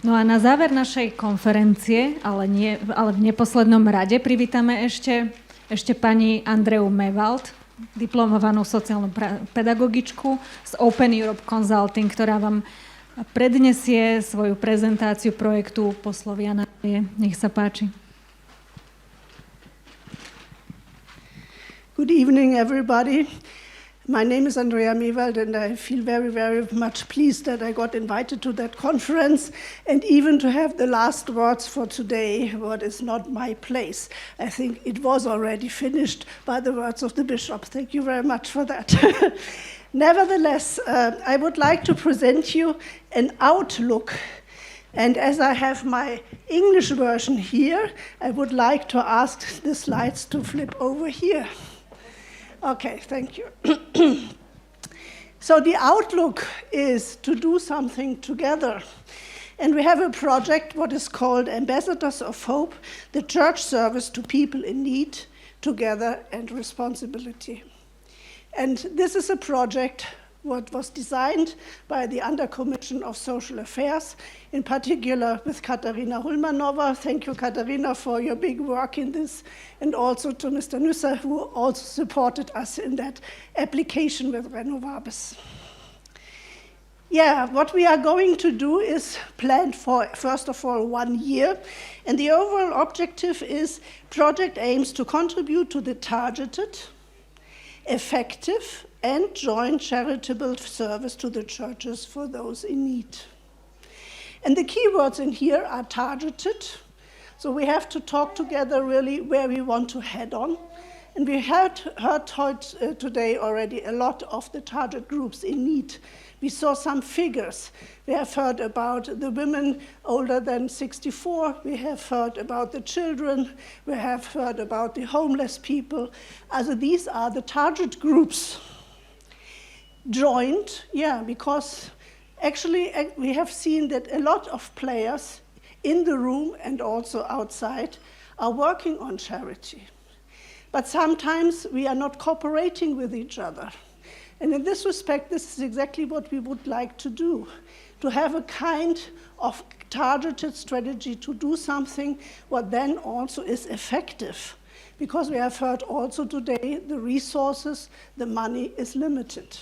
No a na záver našej konferencie, ale v neposlednom rade, privítame ešte pani Andreu Mewaldt, diplomovanú sociálnu pedagogičku z Open Europe Consulting, ktorá vám prednesie svoju prezentáciu projektu POSLOVIA NÁDEJE. Nech sa páči. Good evening, everybody. My name is Andrea Mewaldt, and I feel very, very much pleased that I got invited to that conference and even to have the last words for today, what is not my place. I think it was already finished by the words of the bishop. Thank you very much for that. Nevertheless, I would like to present you an outlook. And as I have my English version here, I would like to ask the slides to flip over here. Okay, thank you. So the outlook is to do something together. And we have a project what is called Ambassadors of Hope, the church service to people in need, together and responsibility. And this is a project what was designed by the Under Commission of Social Affairs, in particular with Katarina Hulmanova. Thank you, Katarina, for your big work in this, and also to Mr. Nüsser, who also supported us in that application with venovala. Yeah, what we are going to do is planned for, first of all, 1 year, and the overall objective is project aims to contribute to the targeted, effective, and joint charitable service to the churches for those in need. And the keywords in here are targeted, so we have to talk together really where we want to head on. And we heard today already a lot of the target groups in need. We saw some figures. We have heard about the women older than 64. We have heard about the children. We have heard about the homeless people. Also these are the target groups. Joined, yeah, because actually we have seen that a lot of players in the room and also outside are working on charity. But sometimes we are not cooperating with each other. And in this respect, this is exactly what we would like to do, to have a kind of targeted strategy to do something what then also is effective. Because we have heard also today the resources, the money is limited.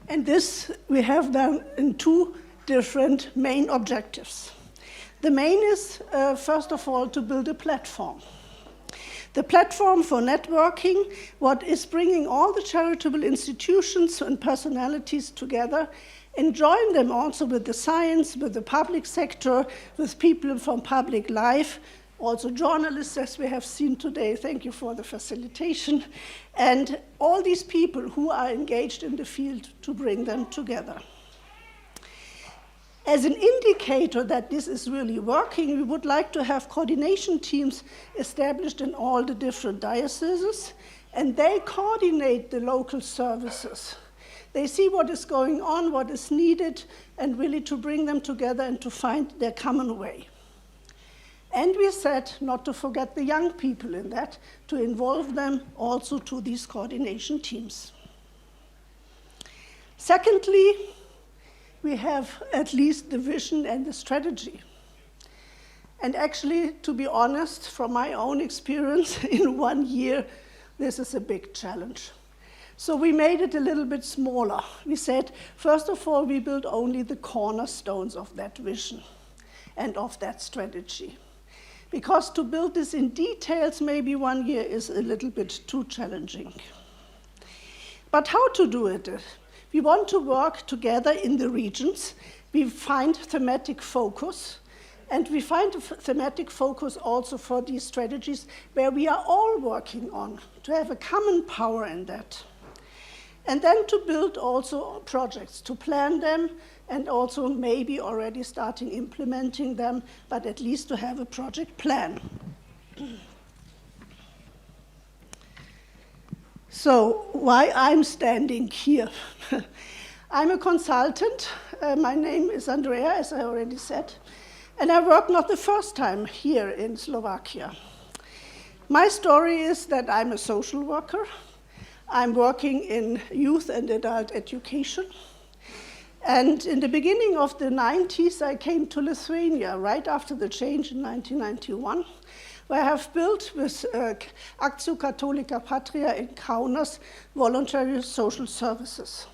And this we have done in two different main objectives. The main is, first of all, to build a platform. The platform for networking, what is bringing all the charitable institutions and personalities together and join them also with the science, with the public sector, with people from public life, also journalists, as we have seen today. Thank you for the facilitation. And all these people who are engaged in the field to bring them together. As an indicator that this is really working, we would like to have coordination teams established in all the different dioceses, and they coordinate the local services. They see what is going on, what is needed, and really to bring them together and to find their common way. And we said not to forget the young people in that, to involve them also to these coordination teams. Secondly, we have at least the vision and the strategy. And actually, to be honest, from my own experience, in 1 year, this is a big challenge. So we made it a little bit smaller. We said, first of all, we build only the cornerstones of that vision and of that strategy. Because to build this in details, maybe 1 year is a little bit too challenging. But how to do it? We want to work together in the regions. We find thematic focus, and we find a thematic focus also for these strategies where we are all working on, to have a common power in that. And then to build also projects, to plan them, and also maybe already starting implementing them, but at least to have a project plan. So why I'm standing here? I'm a consultant. My name is Andrea, as I already said, and I work not the first time here in Slovakia. My story is that I'm a social worker. I'm working in youth and adult education. And in the beginning of the 90s, I came to Lithuania, right after the change in 1991, where I have built with Actio Catholica Patria in Kaunas voluntary social services.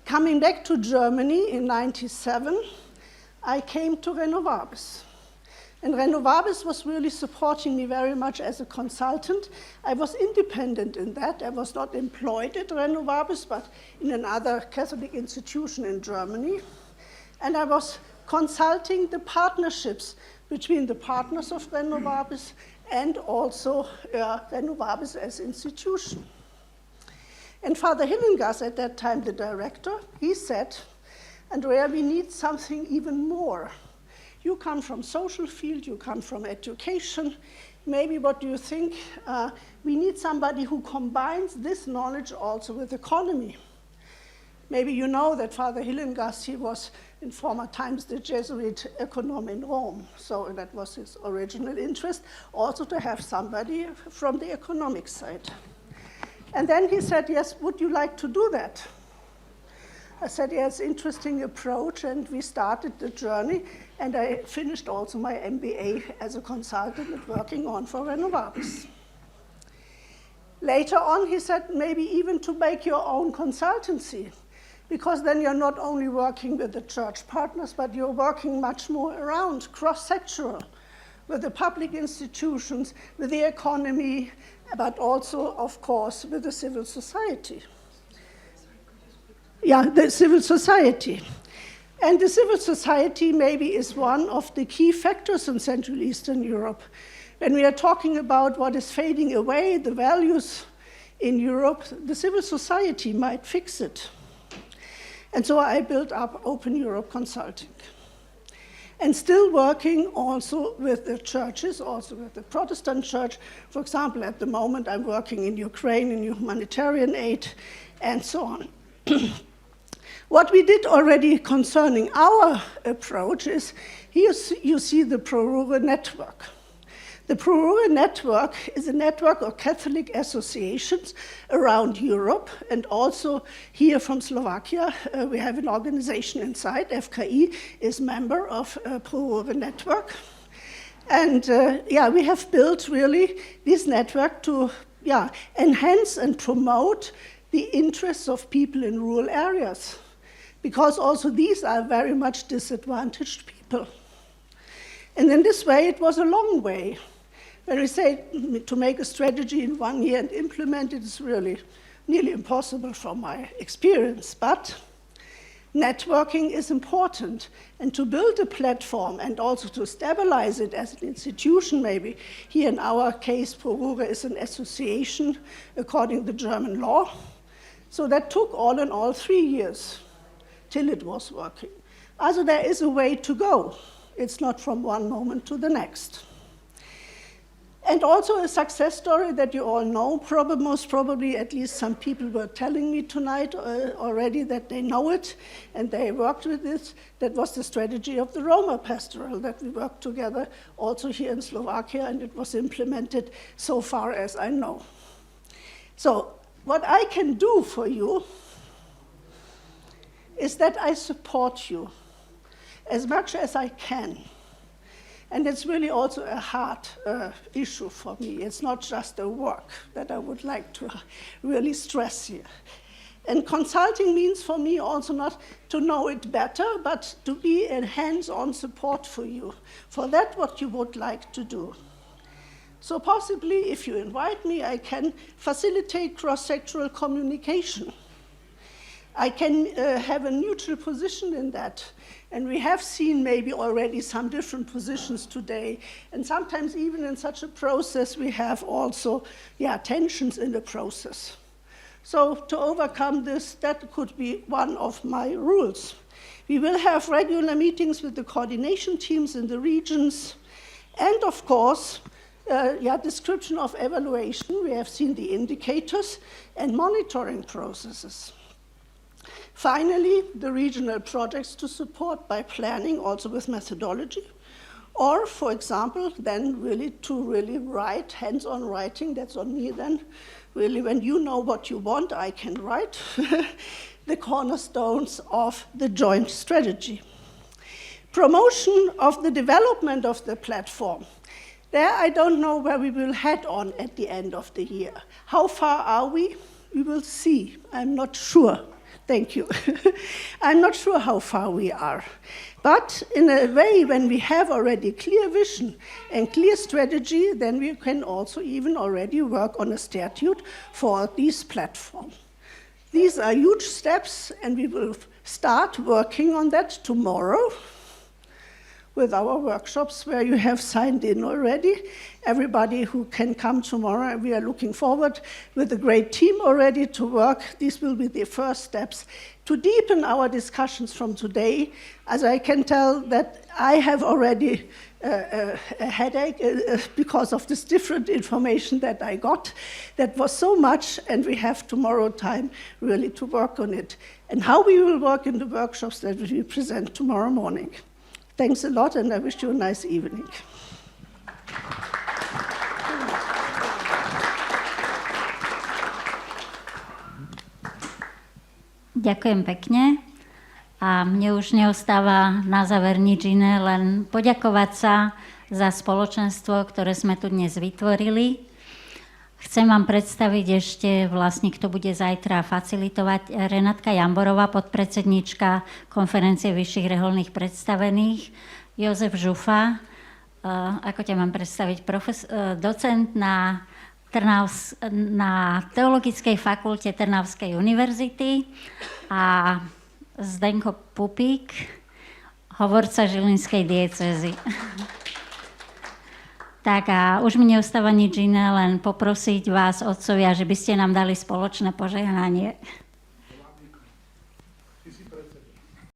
Coming back to Germany in 97, I came to Renovabis. And Renovabis was really supporting me very much as a consultant. I was independent in that. I was not employed at Renovabis, but in another Catholic institution in Germany. And I was consulting the partnerships between the partners of Renovabis and also Renovabis as institution. And Father Hillengas, at that time the director, he said, Andrea, we need something even more. You come from social field, you come from education. Maybe what do you think? We need somebody who combines this knowledge also with economy. Maybe you know that Father Hillengas, he was in former times the Jesuit econom in Rome. So that was his original interest, also to have somebody from the economic side. And then he said, yes, would you like to do that? I said, yes, interesting approach, and we started the journey, and I finished also my MBA as a consultant and working on for Renovabis. Later on, he said, maybe even to make your own consultancy, because then you're not only working with the church partners, but you're working much more around, cross-sectoral, with the public institutions, with the economy, but also, of course, with the civil society. Yeah, the civil society. And the civil society maybe is one of the key factors in Central Eastern Europe. When we are talking about what is fading away, the values in Europe, the civil society might fix it. And so I built up Open Europe Consulting. And still working also with the churches, also with the Protestant church. For example, at the moment I'm working in Ukraine in humanitarian aid and so on. What we did already concerning our approach is, here you see the Prorure network. The Prorure network is a network of Catholic associations around Europe, and also here from Slovakia, we have an organization inside. FKI is member of Prorure network. And we have built really this network to enhance and promote the interests of people in rural areas, because also these are very much disadvantaged people. And in this way, it was a long way. When we say to make a strategy in 1 year and implement it is really nearly impossible from my experience, but networking is important. And to build a platform and also to stabilize it as an institution maybe, here in our case, Prorure is an association according to German law. So that took all in all 3 years till it was working. Also there is a way to go. It's not from one moment to the next. And also a success story that you all know, most probably at least some people were telling me tonight already that they know it and they worked with it. That was the strategy of the Roma Pastoral that we worked together also here in Slovakia, and it was implemented so far as I know. So what I can do for you is that I support you as much as I can. And it's really also a hard issue for me. It's not just a work that I would like to really stress here. And consulting means for me also not to know it better, but to be a hands-on support for you, for that what you would like to do. So possibly, if you invite me, I can facilitate cross-sectoral communication. I can have a neutral position in that. And we have seen maybe already some different positions today. And sometimes even in such a process, we have also tensions in the process. So to overcome this, that could be one of my rules. We will have regular meetings with the coordination teams in the regions. And of course, description of evaluation. We have seen the indicators and monitoring processes. Finally, the regional projects to support by planning, also with methodology. Or, for example, then really write, hands-on writing, that's on me then. Really, when you know what you want, I can write. the cornerstones of the joint strategy. Promotion of the development of the platform. There I don't know where we will head on at the end of the year. How far are we? We will see. I'm not sure. Thank you. I'm not sure how far we are. But in a way, when we have already clear vision and clear strategy, then we can also even already work on a statute for this platform. These are huge steps, and we will start working on that tomorrow with our workshops where you have signed in already. Everybody who can come tomorrow, we are looking forward with a great team already to work. These will be the first steps to deepen our discussions from today, as I can tell that I have already a headache because of this different information that I got. That was so much, and we have tomorrow time really to work on it. And how we will work in the workshops that we present tomorrow morning. Thanks a lot, and I wish you a nice evening. Ďakujem pekne. A mne už neostáva na záver nič iné, len poďakovať sa za spoločenstvo, ktoré sme tu dnes vytvorili. Chcem vám predstaviť ešte vlastne, kto bude zajtra facilitovať. Renátka Jamborová, podpredsednička Konferencie vyšších reholných predstavených. Jozef Žufa, ako ťa mám predstaviť, docent na Teologickej fakulte Trnavskej univerzity a Zdenko Pupík, hovorca Žilinskej diecézy. Tak a už mi neostáva nič iné, len poprosiť vás, otcovia, že by ste nám dali spoločné požehnanie.